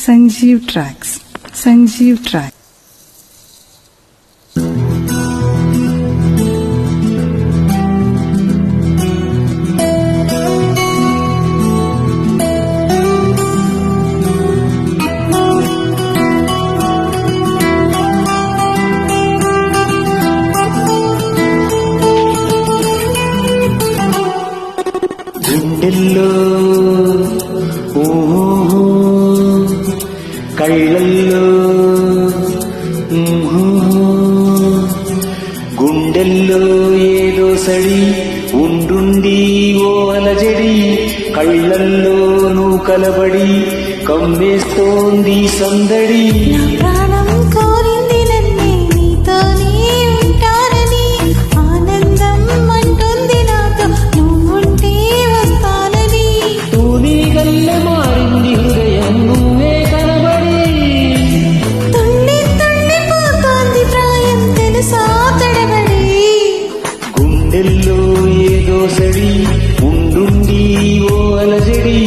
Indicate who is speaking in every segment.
Speaker 1: Sanjeev Tracks. Sanjeev Tracks.
Speaker 2: గుండెల్లో కళ్ళల్లో గుండెల్లో ఏదో సడి ఉండుండి ఓ అలజడి కళ్ళల్లో నువ్వు కలబడి కమ్మేస్తోంది సందడి. గుండెల్లో ఏదో సడి ఉండుండి ఓ అలజడి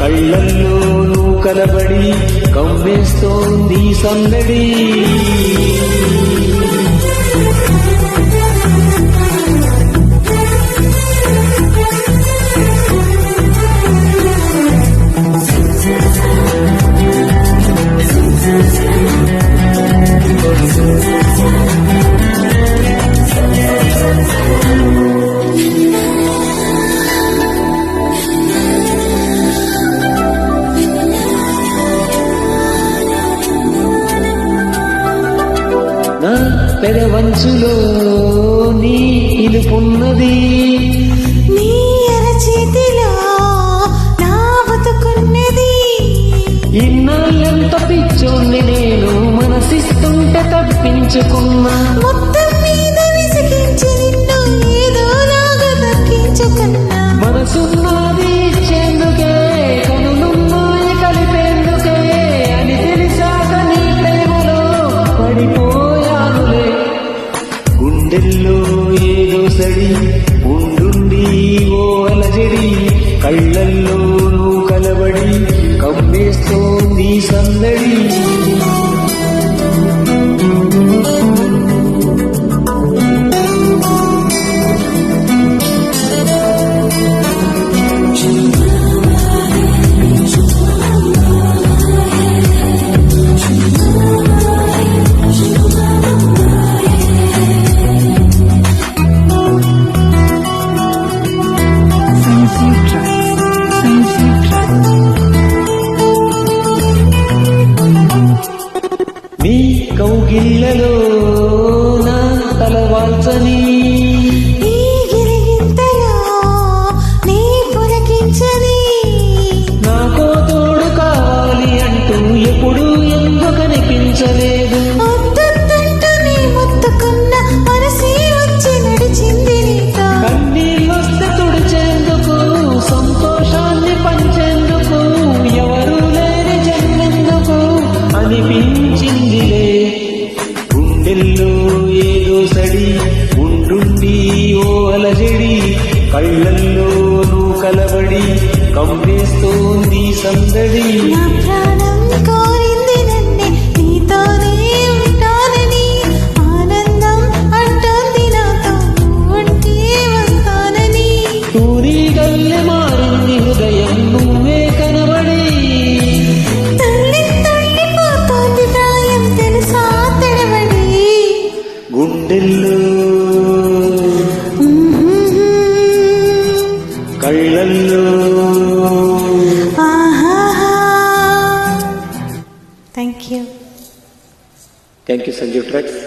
Speaker 2: కళ్ళల్లో నువ్వు కలబడి కమ్మేస్తోంది సందడి. నా పెదవంచులో నీ పిలుపున్నది,
Speaker 3: నీ అరచేతిలో నా బతుకున్నది.
Speaker 2: ఇన్నాళ్ళెంత పిచ్చోన్ని నేను మనసిస్తుంటే తప్పించుకున్నా,
Speaker 3: మొత్తం మీద విసిగించి నిన్ను ఏదోలాగా దక్కించుకున్నా.
Speaker 2: మనసున్నది ఇచ్చేందుకే కనులున్నాయి కలిపేందుకే అని తెలిసాక నీ ప్రేమలో పడిపోయానులే. గుండెల్లో ఏదో సడి ఉండుండి ఓ అలజడి కళ్ళల్లో నువ్వు కలబడి కమ్మేస్తోంది సందడి.
Speaker 1: Sanjeev Tracks. Sanjeev Tracks.
Speaker 2: నీ కౌగిళ్ళలో నా తలవాల్చని,
Speaker 3: ఈ గిరిగింతలో నీ పులకించని.
Speaker 2: నాకో తోడు కావాలి అంటూ ఎప్పుడు ఎందుకు కనిపించలేదు.
Speaker 3: వద్దంటూ నీ ముత్తుకున్న మనసే వచ్చి నడిచింది నీతో.
Speaker 2: కన్నీళ్ళొస్తే తుడిచేందుకు సంతోషాన్ని పంచేందుకు ఎవరు లేని జన్మెందుకు అనిపించిందిలే. గుండెల్లో ఏదో సడి ఉండుండి ఓ అలజడి కళ్ళల్లో నువ్వు కలబడి కమ్మేస్తోంది సందడి.
Speaker 3: నా ప్రాణం కోరింది నన్నే నీతోనే ఉంటానని, ఆనందం అంటోంది నాతో నువ్వుంటే వస్తానని.
Speaker 2: తూరి గల్లె మారింది హృదయం నువ్వే కనబడి,
Speaker 3: తల్లిపోతోంది ప్రాయం తెలుసా తడబడి.
Speaker 2: గుండెల్లో కళ్ళల్లో.
Speaker 3: Thank you.
Speaker 2: Thank you Sanjeev tracks.